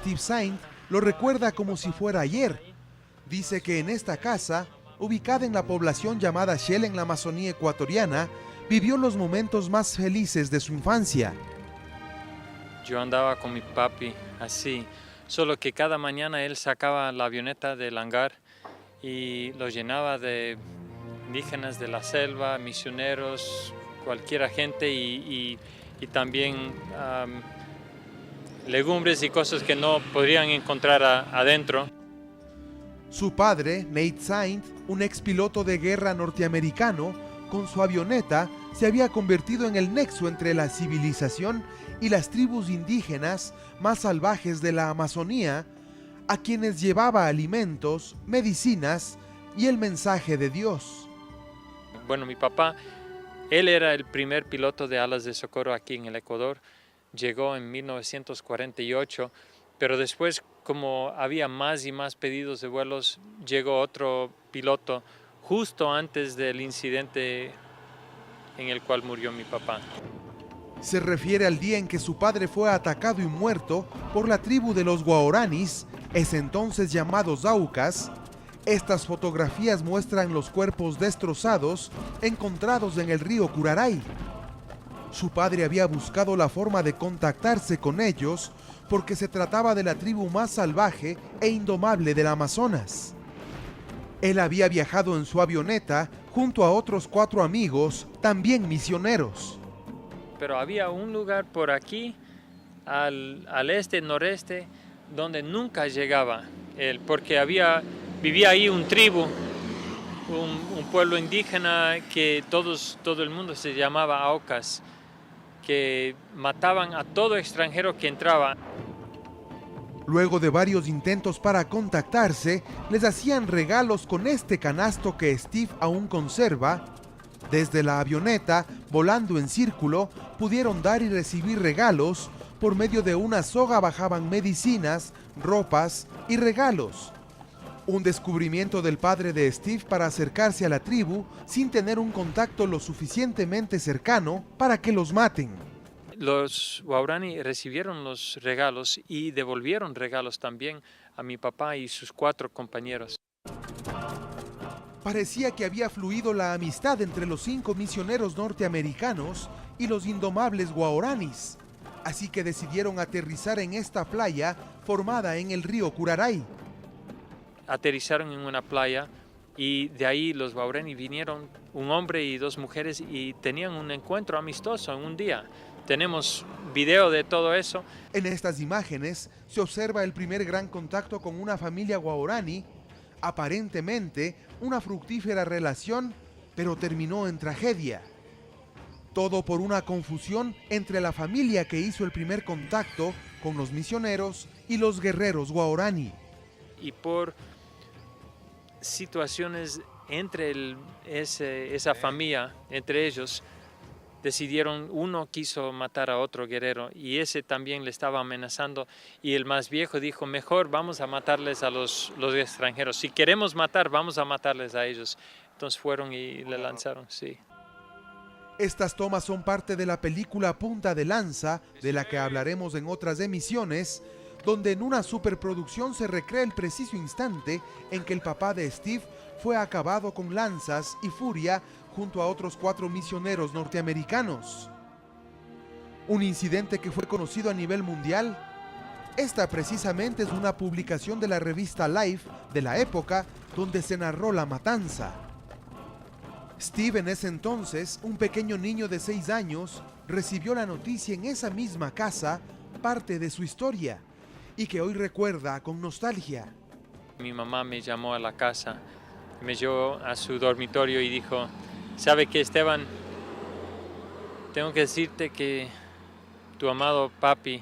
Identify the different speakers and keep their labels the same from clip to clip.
Speaker 1: Steve Saint lo recuerda como si fuera ayer. Dice que en esta casa, ubicada en la población llamada Shell en la Amazonía ecuatoriana, vivió los momentos más felices de su infancia.
Speaker 2: Yo andaba con mi papi así, solo que cada mañana él sacaba la avioneta del hangar y lo llenaba de indígenas de la selva, misioneros, cualquier gente y también legumbres y cosas que no podrían encontrar adentro.
Speaker 1: Su padre, Nate Saint, un expiloto de guerra norteamericano, con su avioneta se había convertido en el nexo entre la civilización y las tribus indígenas más salvajes de la Amazonía, a quienes llevaba alimentos, medicinas y el mensaje de Dios.
Speaker 2: Bueno, mi papá, él era el primer piloto de alas de socorro aquí en el Ecuador. Llegó en 1948, pero después, como había más y más pedidos de vuelos, llegó otro piloto justo antes del incidente en el cual murió mi papá.
Speaker 1: Se refiere al día en que su padre fue atacado y muerto por la tribu de los Guaraníes, ese entonces llamados Aucas. Estas fotografías muestran los cuerpos destrozados encontrados en el río Curaray. Su padre había buscado la forma de contactarse con ellos porque se trataba de la tribu más salvaje e indomable del Amazonas. Él había viajado en su avioneta junto a otros 4 amigos, también misioneros.
Speaker 2: Pero había un lugar por aquí, al este, noreste, donde nunca llegaba él, porque vivía ahí un tribu, un pueblo indígena que todo el mundo se llamaba Aucas, que mataban a todo extranjero que entraba.
Speaker 1: Luego de varios intentos para contactarse, les hacían regalos con este canasto que Steve aún conserva. Desde la avioneta, volando en círculo, pudieron dar y recibir regalos. Por medio de una soga bajaban medicinas, ropas y regalos. Un descubrimiento del padre de Steve para acercarse a la tribu sin tener un contacto lo suficientemente cercano para que los maten.
Speaker 2: Los Waorani recibieron los regalos y devolvieron regalos también a mi papá y sus 4 compañeros.
Speaker 1: Parecía que había fluido la amistad entre los 5 misioneros norteamericanos y los indomables Guaraníes, así que decidieron aterrizar en esta playa formada en el río Curaray.
Speaker 2: Aterrizaron en una playa y de ahí los Waorani vinieron, un hombre y 2 mujeres, y tenían un encuentro amistoso en un día. Tenemos video de todo eso.
Speaker 1: En estas imágenes se observa el primer gran contacto con una familia Guaraní, aparentemente una fructífera relación, pero terminó en tragedia. Todo por una confusión entre la familia que hizo el primer contacto con los misioneros y los guerreros Guaraní.
Speaker 2: Y por situaciones entre esa familia, entre ellos, decidieron, uno quiso matar a otro guerrero y ese también le estaba amenazando, y el más viejo dijo, mejor vamos a matarles a los extranjeros, si queremos matar, vamos a matarles a ellos. Entonces fueron y le lanzaron, sí.
Speaker 1: Estas tomas son parte de la película Punta de Lanza, de la que hablaremos en otras emisiones, donde en una superproducción se recrea el preciso instante en que el papá de Steve fue acabado con lanzas y furia junto a otros 4 misioneros norteamericanos. Un incidente que fue conocido a nivel mundial. Esta precisamente es una publicación de la revista Life de la época donde se narró la matanza. Steve, en ese entonces, un pequeño niño de 6 años, recibió la noticia en esa misma casa, parte de su historia, y que hoy recuerda con nostalgia.
Speaker 2: Mi mamá me llamó a la casa, me llevó a su dormitorio y dijo, ¿sabe qué, Esteban? Tengo que decirte que tu amado papi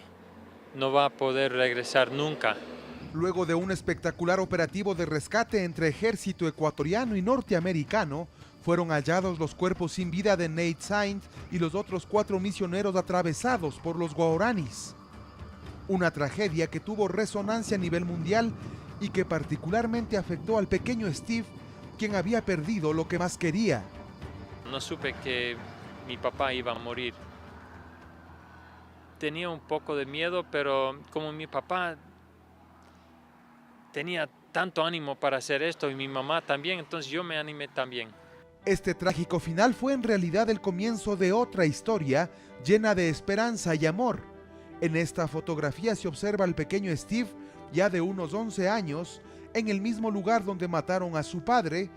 Speaker 2: no va a poder regresar nunca.
Speaker 1: Luego de un espectacular operativo de rescate entre ejército ecuatoriano y norteamericano, fueron hallados los cuerpos sin vida de Nate Saint y los otros 4 misioneros atravesados por los Guaraníes. Una tragedia que tuvo resonancia a nivel mundial y que particularmente afectó al pequeño Steve, quien había perdido lo que más quería.
Speaker 2: No supe que mi papá iba a morir. Tenía un poco de miedo, pero como mi papá tenía tanto ánimo para hacer esto y mi mamá también, entonces yo me animé también.
Speaker 1: Este trágico final fue en realidad el comienzo de otra historia llena de esperanza y amor. En esta fotografía se observa al pequeño Steve, ya de unos 11 años, en el mismo lugar donde mataron a su padre,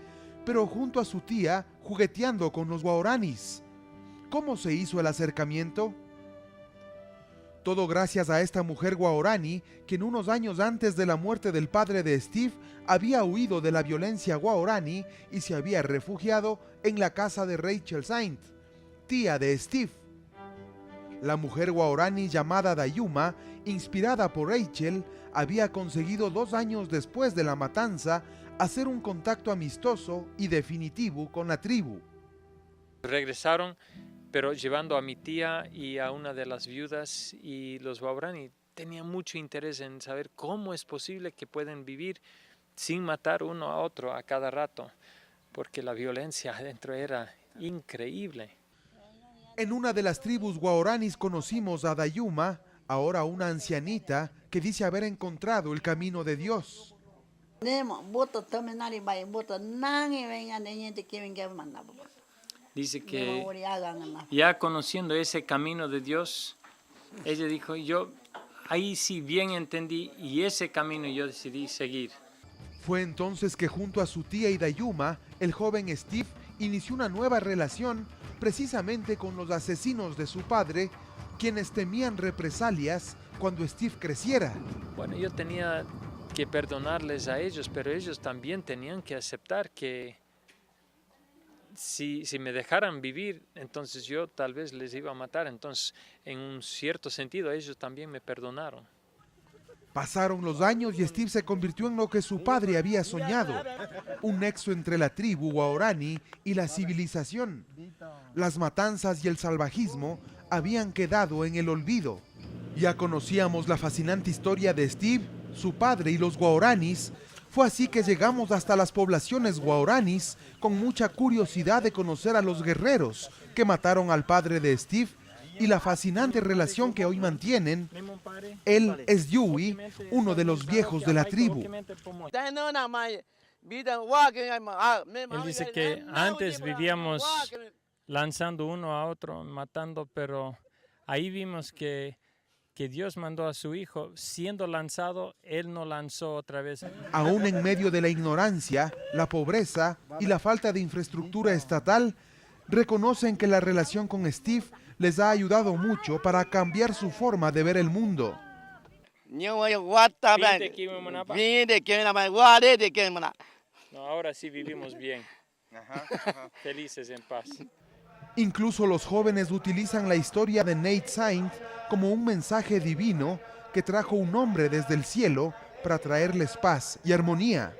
Speaker 1: pero junto a su tía, jugueteando con los guaraníes. ¿Cómo se hizo el acercamiento? Todo gracias a esta mujer guaraní, quien unos años antes de la muerte del padre de Steve había huido de la violencia guaraní y se había refugiado en la casa de Rachel Saint, tía de Steve. La mujer guaraní llamada Dayuma, inspirada por Rachel, había conseguido 2 años después de la matanza hacer un contacto amistoso y definitivo con la tribu.
Speaker 2: Regresaron, pero llevando a mi tía y a una de las viudas, y los guaraní tenían mucho interés en saber cómo es posible que pueden vivir sin matar uno a otro a cada rato, porque la violencia adentro era increíble.
Speaker 1: En una de las tribus guaraníes conocimos a Dayuma, ahora una ancianita que dice haber encontrado el camino de Dios.
Speaker 2: Dice que ya conociendo ese camino de Dios, ella dijo, yo ahí sí bien entendí y ese camino yo decidí seguir.
Speaker 1: Fue entonces que junto a su tía y Dayuma, el joven Steve inició una nueva relación precisamente con los asesinos de su padre, quienes temían represalias cuando Steve creciera.
Speaker 2: Bueno, yo tenía que perdonarles a ellos, pero ellos también tenían que aceptar que si me dejaran vivir, entonces yo tal vez les iba a matar. Entonces, en un cierto sentido, ellos también me perdonaron.
Speaker 1: Pasaron los años y Steve se convirtió en lo que su padre había soñado, un nexo entre la tribu guaraní y la civilización. Las matanzas y el salvajismo habían quedado en el olvido. Ya conocíamos la fascinante historia de Steve, su padre y los guaraníes. Fue así que llegamos hasta las poblaciones guaraníes con mucha curiosidad de conocer a los guerreros que mataron al padre de Steve y la fascinante relación que hoy mantienen. Él es Yui, uno de los viejos de la tribu.
Speaker 2: Él dice que antes vivíamos lanzando uno a otro, matando, pero ahí vimos que Dios mandó a su hijo, siendo lanzado, él no lanzó otra vez.
Speaker 1: Aún en medio de la ignorancia, la pobreza y la falta de infraestructura estatal, reconocen que la relación con Steve les ha ayudado mucho para cambiar su forma de ver el mundo.
Speaker 2: No, ahora sí vivimos bien, felices en paz.
Speaker 1: Incluso los jóvenes utilizan la historia de Nate Saint como un mensaje divino que trajo un hombre desde el cielo para traerles paz y armonía.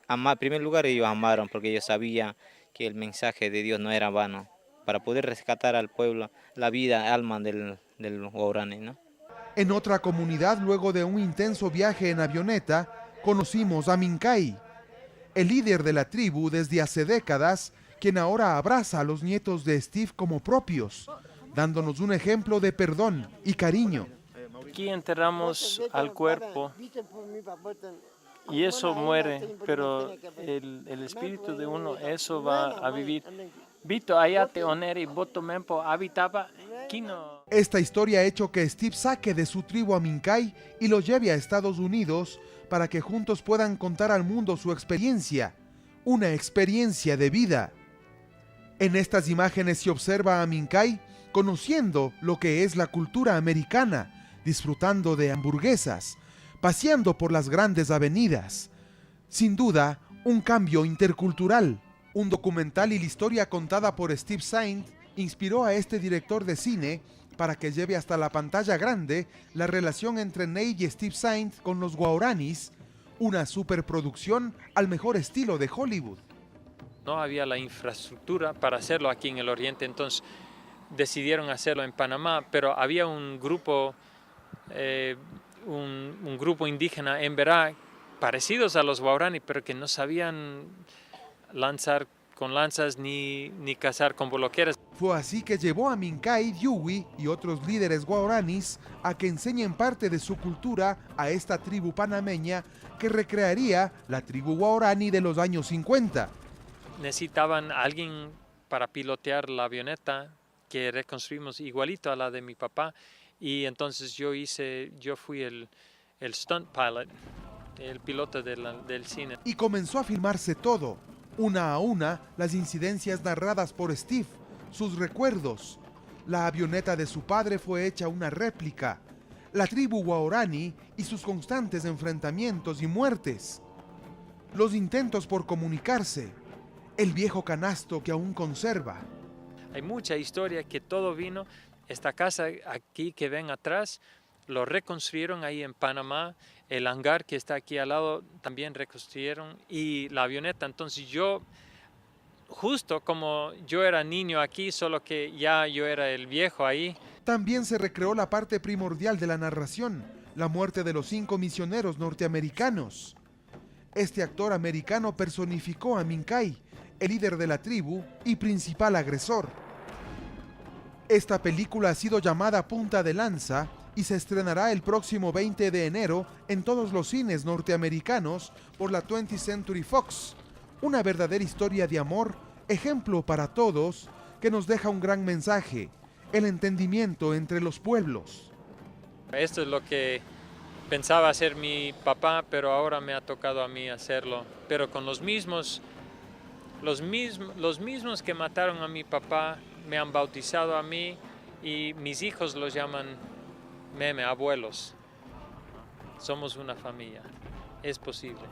Speaker 3: En primer lugar, ellos amaron porque ellos sabían que el mensaje de Dios no era vano, para poder rescatar al pueblo, la vida, alma del guaraní, ¿no?
Speaker 1: En otra comunidad, luego de un intenso viaje en avioneta, conocimos a Mincay, el líder de la tribu desde hace décadas, quien ahora abraza a los nietos de Steve como propios, dándonos un ejemplo de perdón y cariño.
Speaker 2: Aquí enterramos al cuerpo y eso muere, pero el espíritu de uno, eso va a vivir.
Speaker 1: Esta historia ha hecho que Steve saque de su tribu a Mincay y lo lleve a Estados Unidos para que juntos puedan contar al mundo su experiencia, una experiencia de vida. En estas imágenes se observa a Mincay conociendo lo que es la cultura americana, disfrutando de hamburguesas, paseando por las grandes avenidas. Sin duda, un cambio intercultural. Un documental y la historia contada por Steve Saint inspiró a este director de cine para que lleve hasta la pantalla grande la relación entre Nate y Steve Saint con los guaraníes, una superproducción al mejor estilo de Hollywood.
Speaker 2: No había la infraestructura para hacerlo aquí en el Oriente, entonces decidieron hacerlo en Panamá, pero había un grupo indígena en Verá, parecidos a los guaraní, pero que no sabían lanzar con lanzas ni cazar con boloqueras.
Speaker 1: Fue así que llevó a Minkay, Dewey y otros líderes guaraníes a que enseñen parte de su cultura a esta tribu panameña que recrearía la tribu guaraní de los años 50.
Speaker 2: Necesitaban alguien para pilotear la avioneta que reconstruimos igualito a la de mi papá, y entonces yo fui el stunt pilot, el piloto del cine.
Speaker 1: Y comenzó a filmarse todo, una a una, las incidencias narradas por Steve, sus recuerdos. La avioneta de su padre fue hecha una réplica, la tribu guaraní y sus constantes enfrentamientos y muertes, los intentos por comunicarse, el viejo canasto que aún conserva.
Speaker 2: Hay mucha historia que todo vino. Esta casa aquí que ven atrás, lo reconstruyeron ahí en Panamá. El hangar que está aquí al lado también reconstruyeron, y la avioneta. Entonces yo, justo como yo era niño aquí, solo que ya yo era el viejo ahí.
Speaker 1: También se recreó la parte primordial de la narración, la muerte de los 5 misioneros norteamericanos. Este actor americano personificó a Minkay, el líder de la tribu y principal agresor. Esta película ha sido llamada Punta de Lanza y se estrenará el próximo 20 de enero en todos los cines norteamericanos por la 20th Century Fox. Una verdadera historia de amor, ejemplo para todos, que nos deja un gran mensaje, el entendimiento entre los pueblos.
Speaker 2: Esto es lo que pensaba hacer mi papá, pero ahora me ha tocado a mí hacerlo. Pero con los mismos que mataron a mi papá me han bautizado a mí, y mis hijos los llaman meme, abuelos. Somos una familia. Es posible.